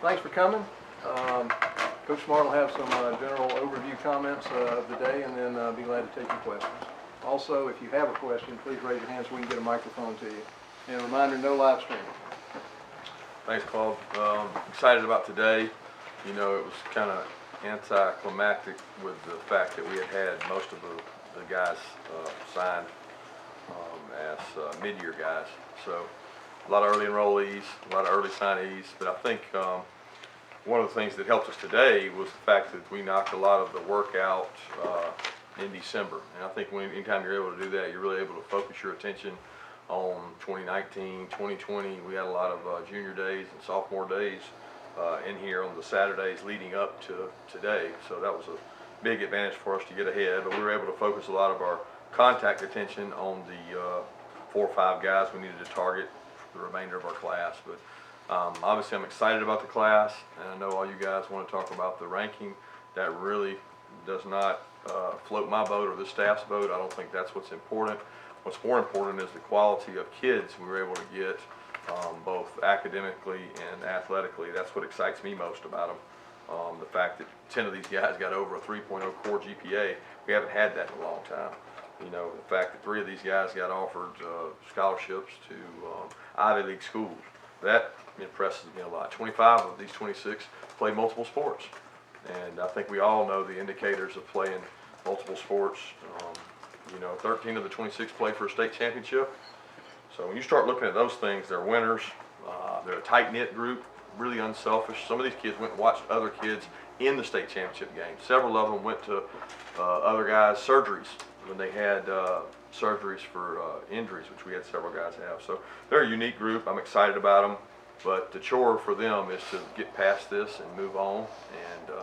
thanks for coming. Coach Smart will have some general overview comments of the day, and then be glad to take your questions. Also, if you have a question, please raise your hand so we can get a microphone to you. And a reminder, no live streaming. Thanks, Claude. Excited about today. You know, it was kind of anticlimactic with the fact that we had most of the guys signed as mid-year guys. So a lot of early enrollees, a lot of early signees. But I think one of the things that helped us today was the fact that we knocked a lot of the work out in December. And I think anytime you're able to do that, you're really able to focus your attention on 2019, 2020. We had a lot of junior days and sophomore days in here on the Saturdays leading up to today. So that was a big advantage for us to get ahead. But we were able to focus a lot of our contact attention on the 4 or 5 guys we needed to target for the remainder of our class. But obviously I'm excited about the class, and I know all you guys want to talk about the ranking. That really does not float my boat or the staff's boat. I don't think that's what's important. What's more important is the quality of kids we were able to get, both academically and athletically. That's what excites me most about them. The fact that 10 of these guys got over a 3.0 core GPA, we haven't had that in a long time. You know, the fact that 3 of these guys got offered scholarships to Ivy League schools, that impresses me a lot. 25 of these 26 play multiple sports. And I think we all know the indicators of playing multiple sports. You know, 13 of the 26 play for a state championship. So when you start looking at those things, they're winners. They're a tight-knit group, really unselfish. Some of these kids went and watched other kids in the state championship game. Several of them went to other guys' surgeries when they had surgeries for injuries, which we had several guys have. So they're a unique group. I'm excited about them. But the chore for them is to get past this and move on. And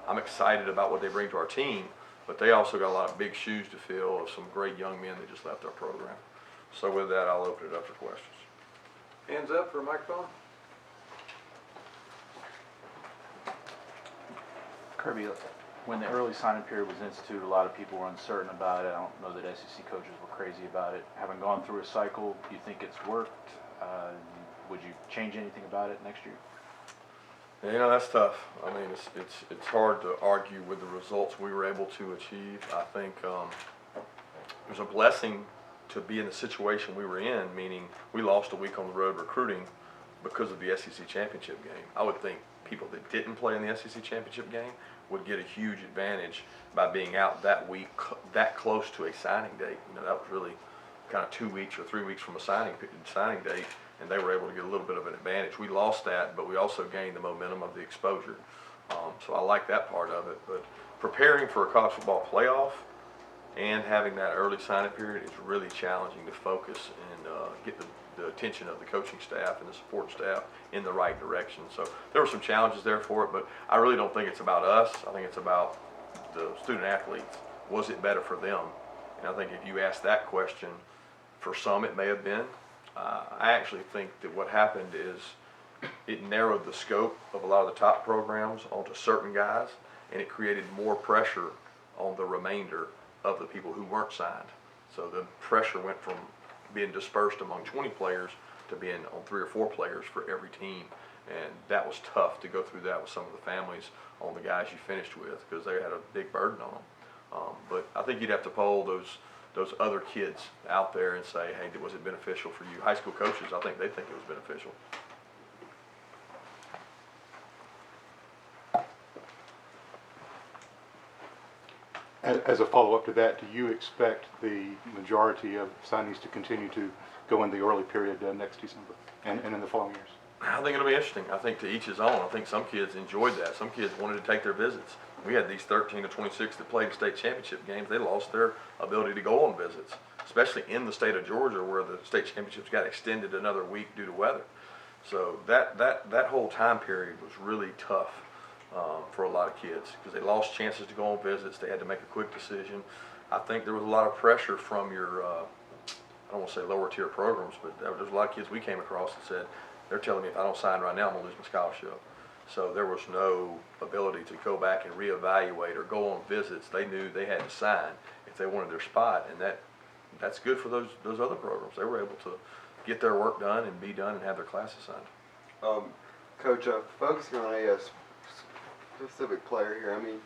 I'm excited about what they bring to our team. But they also got a lot of big shoes to fill of some great young men that just left our program. So with that, I'll open it up for questions. Hands up for a microphone. Kirby, when the early signing period was instituted, a lot of people were uncertain about it. I don't know that SEC coaches were crazy about it. Having gone through a cycle, do you think it's worked? Would you change anything about it next year? You know, that's tough. I mean, it's hard to argue with the results we were able to achieve. I think it was a blessing to be in the situation we were in, meaning we lost a week on the road recruiting because of the SEC championship game. I would think people that didn't play in the SEC championship game would get a huge advantage by being out that week, that close to a signing date. You know, that was really kind of 2 weeks or 3 weeks from a signing date, and they were able to get a little bit of an advantage. We lost that, but we also gained the momentum of the exposure. So I like that part of it. But preparing for a college football playoff and having that early signing period is really challenging to focus and get the attention of the coaching staff and the support staff in the right direction. So there were some challenges there for it, but I really don't think it's about us. I think it's about the student athletes. Was it better for them? And I think if you ask that question, for some it may have been. I actually think that what happened is it narrowed the scope of a lot of the top programs onto certain guys, and it created more pressure on the remainder of the people who weren't signed. So the pressure went from being dispersed among 20 players to being on 3 or 4 players for every team. And that was tough to go through that with some of the families on the guys you finished with, because they had a big burden on them. But I think you'd have to poll those other kids out there and say, hey, was it beneficial for you? High school coaches, I think they think it was beneficial. As a follow-up to that, do you expect the majority of signees to continue to go in the early period next December and in the following years? I think it'll be interesting. I think to each his own. I think some kids enjoyed that. Some kids wanted to take their visits. We had these 13 to 26 that played state championship games. They lost their ability to go on visits, especially in the state of Georgia, where the state championships got extended another week due to weather. So that whole time period was really tough for a lot of kids, because they lost chances to go on visits. They had to make a quick decision. I think there was a lot of pressure from your, I don't want to say lower tier programs, but there was a lot of kids we came across that said, they're telling me if I don't sign right now, I'm going to lose my scholarship. So there was no ability to go back and reevaluate or go on visits. They knew they had to sign if they wanted their spot, and that's good for those other programs. They were able to get their work done and be done and have their classes signed. Coach, focusing on a specific player here, I mean,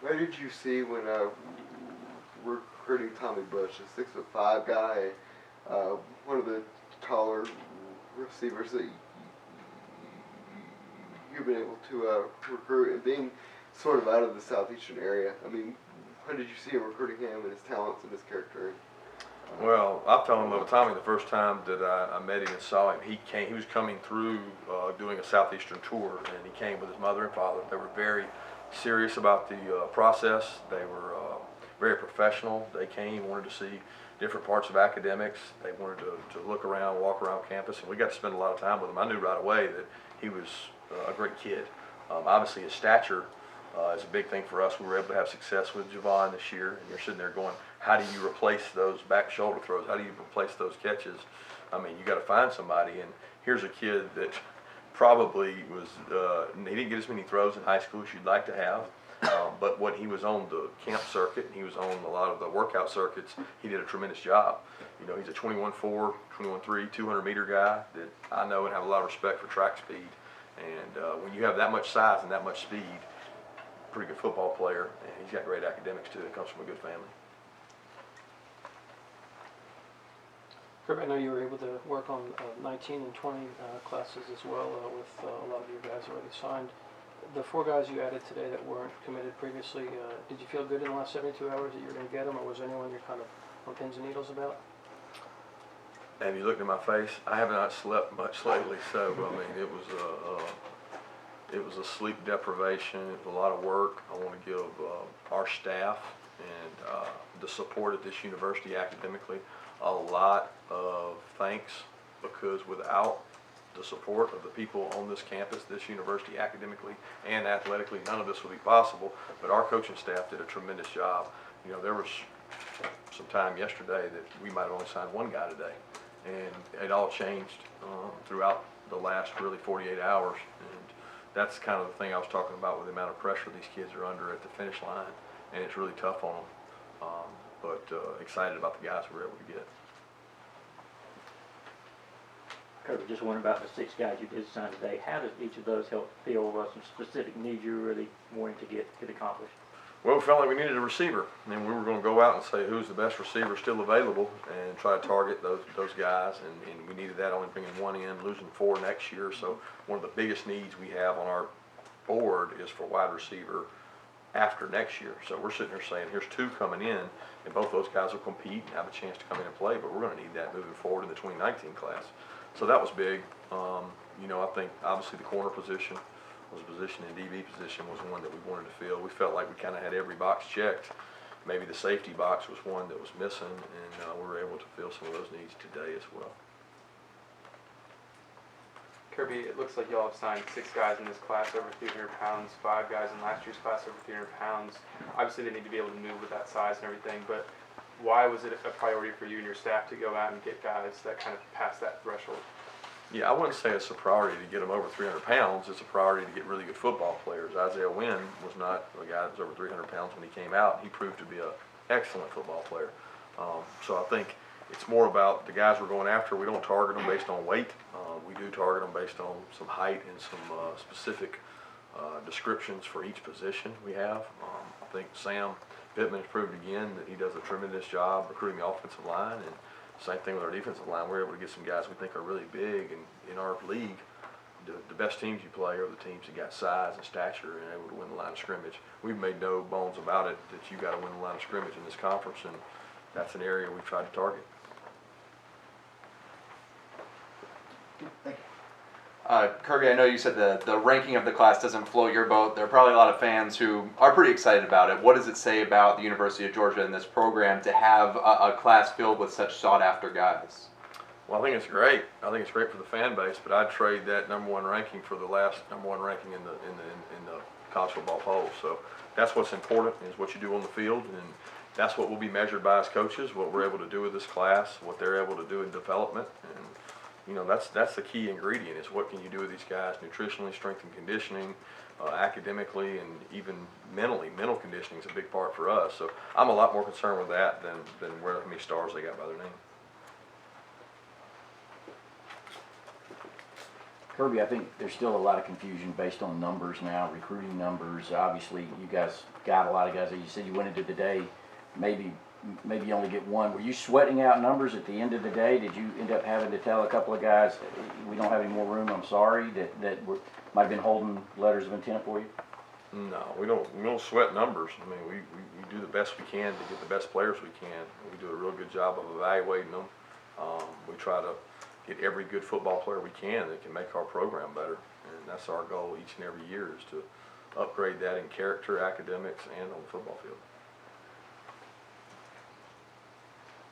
what did you see when recruiting Tommy Bush, a 6'5" guy, one of the taller receivers that you've been able to recruit, and being sort of out of the southeastern area? I mean, how did you see him recruiting him and his talents and his character? Well, I fell in love with Tommy the first time that I met him and saw him. He was coming through doing a southeastern tour, and he came with his mother and father. They were very serious about the process. They were very professional. They came, wanted to see different parts of academics. They wanted to look around, walk around campus, and we got to spend a lot of time with him. I knew right away that he was a great kid. Obviously, his stature is a big thing for us. We were able to have success with Javon this year, and you're sitting there going, how do you replace those back shoulder throws? How do you replace those catches? I mean, you got to find somebody, and here's a kid that probably was, he didn't get as many throws in high school as you'd like to have, but when he was on the camp circuit, and he was on a lot of the workout circuits, he did a tremendous job. You know, he's a 21.4, 21.3, 200-meter guy that I know and have a lot of respect for track speed. And when you have that much size and that much speed, pretty good football player, and he's got great academics too. It comes from a good family. Kirby, I know you were able to work on 19 and 20 classes as well with a lot of your guys already signed. The 4 guys you added today that weren't committed previously, did you feel good in the last 72 hours that you were going to get them, or was anyone you're kind of on pins and needles about? Have you looked at my face? I have not slept much lately, so I mean, it was a sleep deprivation. It was a lot of work. I want to give our staff and the support at this university academically a lot of thanks, because without the support of the people on this campus, this university academically and athletically, none of this would be possible. But our coaching staff did a tremendous job. You know, there was some time yesterday that we might have only signed 1 guy today, and it all changed throughout the last really 48 hours. And that's kind of the thing I was talking about with the amount of pressure these kids are under at the finish line, and it's really tough on them. But excited about the guys we were able to get. Kirby, just wondering about the 6 guys you did sign today. How does each of those help fill some specific needs you're really wanting to get accomplished? Well, we felt like we needed a receiver, and we were going to go out and say who's the best receiver still available and try to target those guys, and we needed that, only bringing 1 in, losing 4 next year. So one of the biggest needs we have on our board is for wide receiver after next year. So we're sitting here saying here's 2 coming in, and both those guys will compete and have a chance to come in and play, but we're going to need that moving forward in the 2019 class. So that was big. You know, I think obviously the corner position was a position, and DB position was one that we wanted to fill. We felt like we kind of had every box checked. Maybe the safety box was one that was missing, and we were able to fill some of those needs today as well. Kirby, it looks like y'all have signed 6 guys in this class over 300 pounds, 5 guys in last year's class over 300 pounds. Obviously, they need to be able to move with that size and everything, but why was it a priority for you and your staff to go out and get guys that kind of pass that threshold? Yeah, I wouldn't say it's a priority to get them over 300 pounds. It's a priority to get really good football players. Isaiah Wynn was not a guy that was over 300 pounds when he came out. He proved to be an excellent football player. So I think it's more about the guys we're going after. We don't target them based on weight. We do target them based on some height and some specific descriptions for each position we have. I think Sam Pittman has proved again that he does a tremendous job recruiting the offensive line, and same thing with our defensive line. We're able to get some guys we think are really big, and in our league, the best teams you play are the teams that got size and stature and able to win the line of scrimmage. We've made no bones about it that you got to win the line of scrimmage in this conference, and that's an area we've tried to target. Thank you. Kirby, I know you said the ranking of the class doesn't float your boat. There are probably a lot of fans who are pretty excited about it. What does it say about the University of Georgia and this program to have a class filled with such sought-after guys? Well, I think it's great. I think it's great for the fan base, but I'd trade that #1 ranking for the last #1 ranking in the college football poll. So that's what's important, is what you do on the field, and that's what we'll be measured by as coaches, what we're able to do with this class, what they're able to do in development. And you know, that's the key ingredient, is what can you do with these guys nutritionally, strength and conditioning, academically, and even mentally. Mental conditioning is a big part for us. So I'm a lot more concerned with that than how many stars they got by their name. Kirby, I think there's still a lot of confusion based on numbers now, recruiting numbers. Obviously, you guys got a lot of guys. As you said, you went into the day, maybe you only get one. Were you sweating out numbers at the end of the day? Did you end up having to tell a couple of guys, we don't have any more room, I'm sorry, that might have been holding letters of intent for you? No, we don't sweat numbers. I mean, we do the best we can to get the best players we can. We do a real good job of evaluating them. We try to get every good football player we can that can make our program better. And that's our goal each and every year, is to upgrade that in character, academics, and on the football field.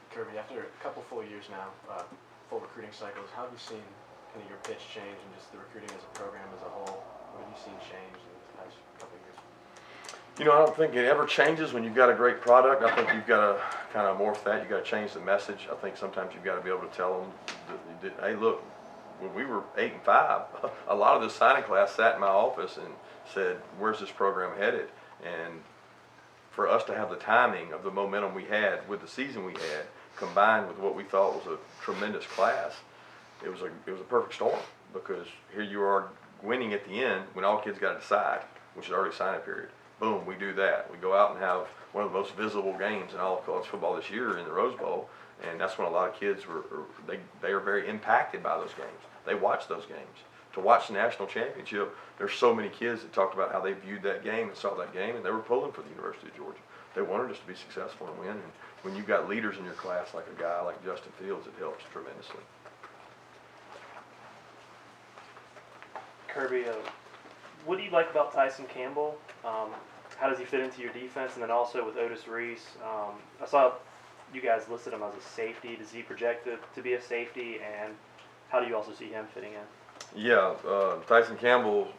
Kirby, after a couple full years now, full recruiting cycles, how have you seen kind of your pitch change and just the recruiting as a program as a whole? What have you seen change in the past couple of years? You know, I don't think it ever changes when you've got a great product. I think you've got to kind of morph that. You've got to change the message. I think sometimes you've got to be able to tell them, hey, look, when we were 8 and 5, a lot of the signing class sat in my office and said, where's this program headed? And for us to have the timing of the momentum we had with the season we had, combined with what we thought was a tremendous class, it was a perfect storm, because here you are winning at the end when all kids got to decide, which is early signing period. Boom, we do that. We go out and have one of the most visible games in all of college football this year in the Rose Bowl, and that's when a lot of kids they are very impacted by those games. They watch those games. To watch the national championship, there's so many kids that talked about how they viewed that game and saw that game, and they were pulling for the University of Georgia. They wanted us to be successful and win, and when you've got leaders in your class like a guy like Justin Fields, it helps tremendously. Kirby, what do you like about Tyson Campbell? How does he fit into your defense? And then also with Otis Reese, I saw you guys listed him as a safety. Does he project to be a safety? And how do you also see him fitting in? Yeah, Tyson Campbell,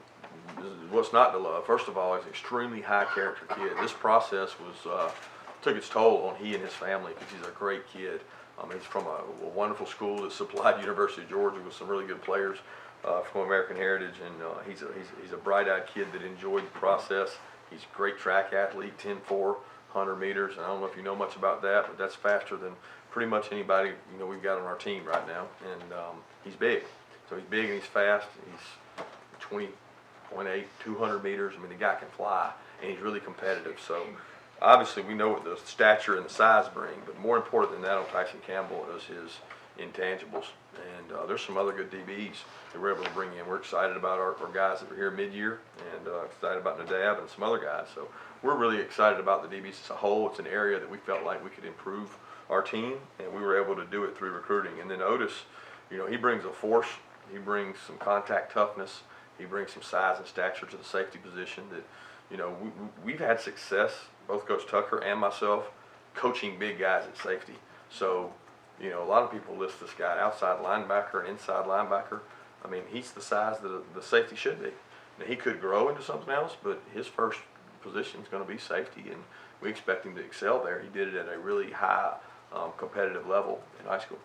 what's not to love? First of all, he's an extremely high character kid. This process was took its toll on he and his family, because he's a great kid. He's from a wonderful school that supplied University of Georgia with some really good players from American Heritage, and he's a bright-eyed kid that enjoyed the process. He's a great track athlete, 10.4, 100 meters, and I don't know if you know much about that, but that's faster than pretty much anybody we've got on our team right now. And he's big, so he's big and he's fast. He's 20.8, 200 meters. I mean, the guy can fly, and he's really competitive. So obviously we know what the stature and the size bring, but more important than that on Tyson Campbell is his intangibles. And there's some other good DBs that we're able to bring in. We're excited about our guys that were here mid-year, and excited about Nadab and some other guys. So we're really excited about the DBs as a whole. It's an area that we felt like we could improve our team, and we were able to do it through recruiting. And then Otis, he brings a force. He brings some contact toughness. He brings some size and stature to the safety position that, we've had success, both Coach Tucker and myself, coaching big guys at safety. So, a lot of people list this guy outside linebacker and inside linebacker. I mean, he's the size that the safety should be. Now, he could grow into something else, but his first position is going to be safety, and we expect him to excel there. He did it at a really high competitive level in high school.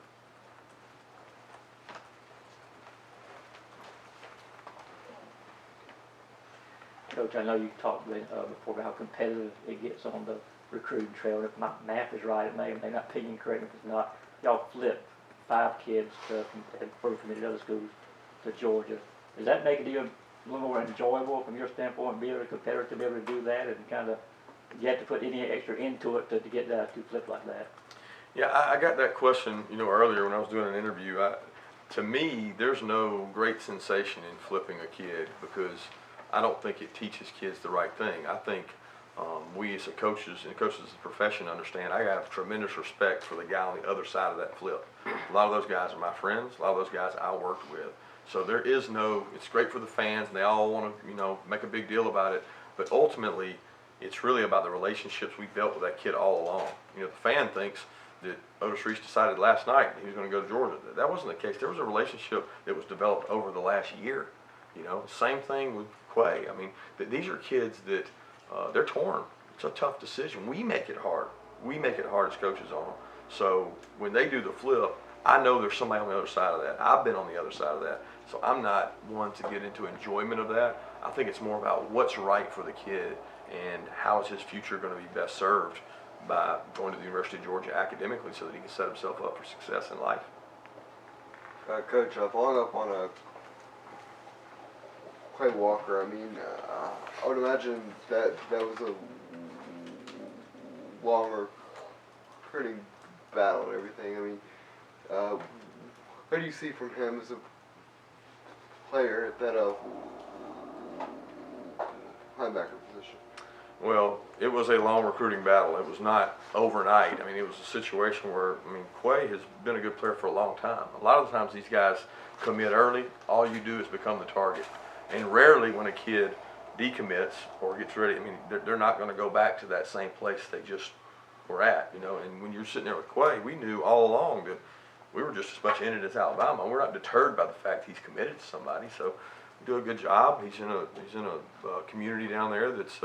Coach, I know you talked before about how competitive it gets on the recruiting trail. If my math is right, it may not be incorrect. If it's not, y'all flipped 5 kids from other schools to Georgia. Does that make it even a little more enjoyable from your standpoint, being a competitor to be able to do that, and kind of you have to put any extra into it to get that to flip like that? Yeah, I got that question, earlier when I was doing an interview. To me, there's no great sensation in flipping a kid, because I don't think it teaches kids the right thing. I think we as coaches as a profession understand I have tremendous respect for the guy on the other side of that flip. A lot of those guys are my friends. A lot of those guys I worked with. So there is it's great for the fans, and they all want to, make a big deal about it. But ultimately, it's really about the relationships we built with that kid all along. The fan thinks that Otis Reese decided last night he was going to go to Georgia. That wasn't the case. There was a relationship that was developed over the last year. Same thing with Quay. I mean, these are kids that they're torn. It's a tough decision. We make it hard. We make it hard as coaches on them. So when they do the flip, I know there's somebody on the other side of that. I've been on the other side of that. So I'm not one to get into enjoyment of that. I think it's more about what's right for the kid and how is his future going to be best served by going to the University of Georgia academically, so that he can set himself up for success in life. Coach, following up on a Quay Walker. I mean, I would imagine that was a long recruiting battle and everything. I mean, what do you see from him as a player at that linebacker position? Well, it was a long recruiting battle. It was not overnight. I mean, it was a situation where, I mean, Quay has been a good player for a long time. A lot of the times these guys commit early, all you do is become the target. And rarely when a kid decommits or gets ready, I mean, they're not going to go back to that same place they just were at, you know. And when you're sitting there with Quay, we knew all along that we were just as much in it as Alabama. We're not deterred by the fact he's committed to somebody. So we do a good job. He's in a community down there that's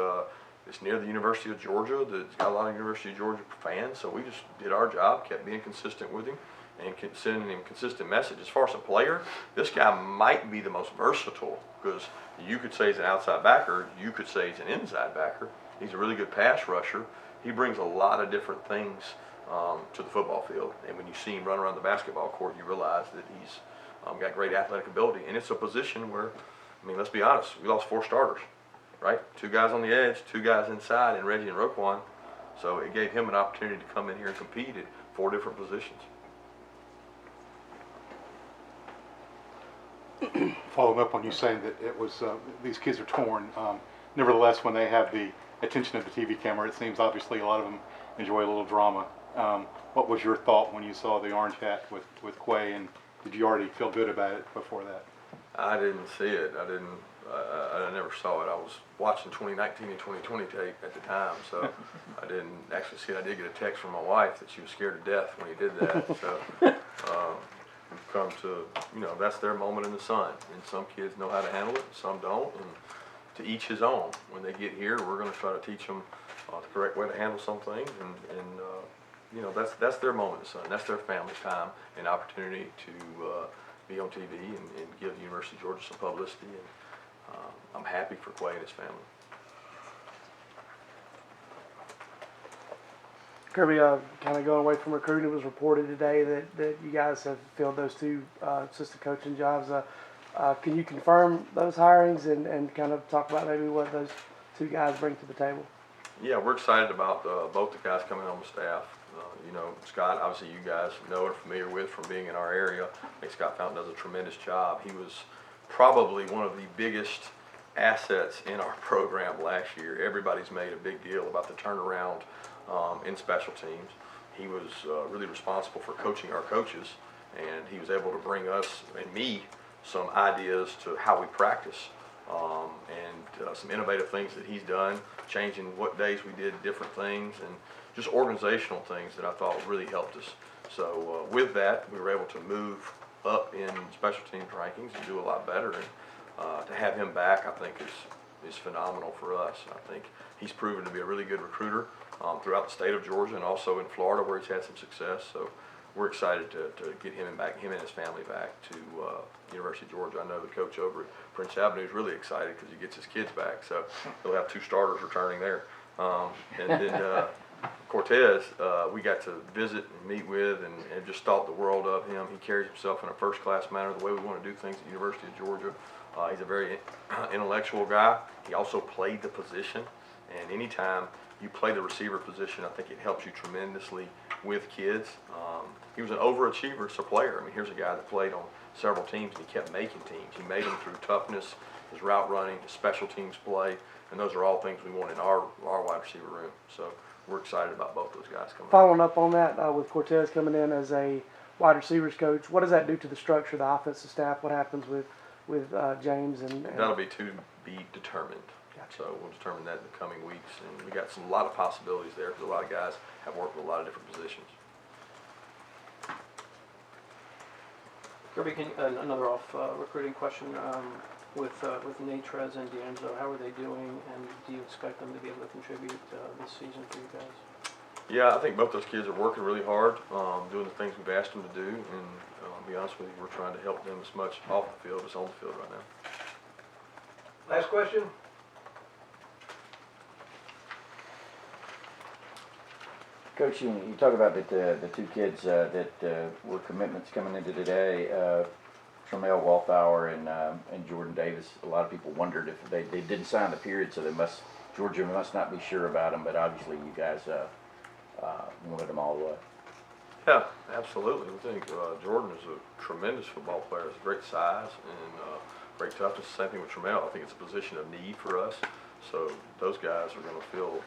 it's near the University of Georgia. That's got a lot of University of Georgia fans. So we just did our job, kept being consistent with him, and sending him consistent message. As far as a player, this guy might be the most versatile, because you could say he's an outside backer, you could say he's an inside backer. He's a really good pass rusher. He brings a lot of different things to the football field. And when you see him run around the basketball court, you realize that he's got great athletic ability. And it's a position where, I mean, let's be honest, we lost 4 starters, right? 2 guys on the edge, 2 guys inside, and Reggie and Roquan. So it gave him an opportunity to come in here and compete at 4 different positions. Following up on you saying that it was these kids are torn. Nevertheless, when they have the attention of the TV camera, it seems obviously a lot of them enjoy a little drama. What was your thought when you saw the orange hat with Quay, and did you already feel good about it before that? I didn't see it. I never saw it. I was watching 2019 and 2020 tape at the time, so I didn't actually see it. I did get a text from my wife that she was scared to death when he did that. So we've come to, you know, that's their moment in the sun. And some kids know how to handle it, some don't. And to each his own. When they get here, we're going to try to teach them the correct way to handle some things. And you know, that's their moment in the sun. That's their family time and opportunity to be on TV and give the University of Georgia some publicity. And I'm happy for Quay and his family. Kirby, kind of going away from recruiting, it was reported today that you guys have filled those 2 assistant coaching jobs. Can you confirm those hirings and kind of talk about maybe what those 2 guys bring to the table? Yeah, we're excited about both the guys coming on the staff. You know, Scott, obviously you guys know and are familiar with from being in our area. I think Scott Fountain does a tremendous job. He was probably one of the biggest assets in our program last year. Everybody's made a big deal about the turnaround in special teams. He was really responsible for coaching our coaches, and he was able to bring us and me some ideas to how we practice and some innovative things that he's done, changing what days we did different things, and just organizational things that I thought really helped us. So with that, we were able to move up in special teams rankings and do a lot better. And to have him back, I think is phenomenal for us. I think he's proven to be a really good recruiter throughout the state of Georgia and also in Florida where he's had some success. So we're excited to get him and his family back to University of Georgia. I know the coach over at Prince Avenue is really excited because he gets his kids back. So he'll have 2 starters returning there. And then Cortez, we got to visit and meet with and just thought the world of him. He carries himself in a first-class manner, the way we want to do things at the University of Georgia. He's a very intellectual guy. He also played the position, and anytime you play the receiver position, I think it helps you tremendously with kids. He was an overachiever as a player. I mean, here's a guy that played on several teams, and he kept making teams. He made them through toughness, his route running, his special teams play, and those are all things we want in our wide receiver room. So we're excited about both those guys coming. Following up on that, with Cortez coming in as a wide receivers coach, what does that do to the structure of the offensive staff? What happens with James and That'll be to be determined. Gotcha. So we'll determine that in the coming weeks, and we got a lot of possibilities there because a lot of guys have worked with a lot of different positions. Kirby, another off recruiting question with Natrez and D'Angelo, how are they doing, and do you expect them to be able to contribute this season for you guys? Yeah, I think both those kids are working really hard, doing the things we've asked them to do, and to be honest with you, we're trying to help them as much off the field as on the field right now. Last question? Coach, you talk about that the 2 kids that were commitments coming into today. Tremel Walthour and Jordan Davis, a lot of people wondered if they didn't sign the period, so Georgia must not be sure about them, but obviously you guys wanted them all the way. Yeah, absolutely. We think Jordan is a tremendous football player. He's a great size and great toughness. Same thing with Tremel. I think it's a position of need for us. So those guys are going to fill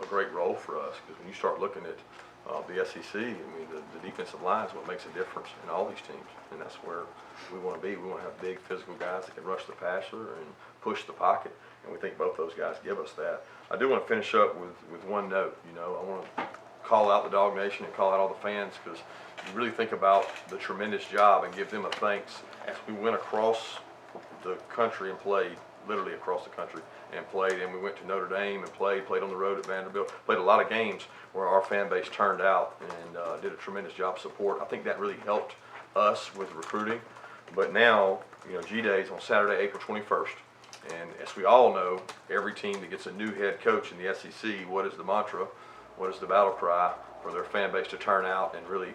a great role for us, because when you start looking at the SEC, I mean, the defensive line is what makes a difference in all these teams, and that's where we want to be. We want to have big physical guys that can rush the passer and push the pocket, and we think both those guys give us that. I do want to finish up with one note. You know, I want to call out the Dog Nation and call out all the fans, because you really think about the tremendous job and give them a thanks as we went across the country and played, literally across the country and played, and we went to Notre Dame and played on the road at Vanderbilt, played a lot of games where our fan base turned out and did a tremendous job of support. I think that really helped us with recruiting. But now, you know, G-Day is on Saturday, April 21st, and as we all know, every team that gets a new head coach in the SEC, what is the mantra? What is the battle cry for their fan base to turn out and really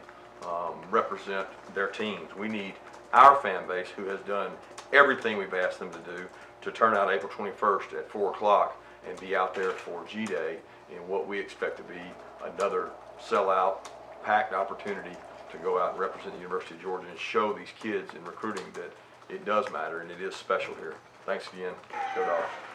represent their teams? We need our fan base, who has done everything we've asked them to do, to turn out April 21st at 4 o'clock and be out there for G-Day in what we expect to be another sellout, packed opportunity to go out and represent the University of Georgia and show these kids in recruiting that it does matter and it is special here. Thanks again. Go Dogs.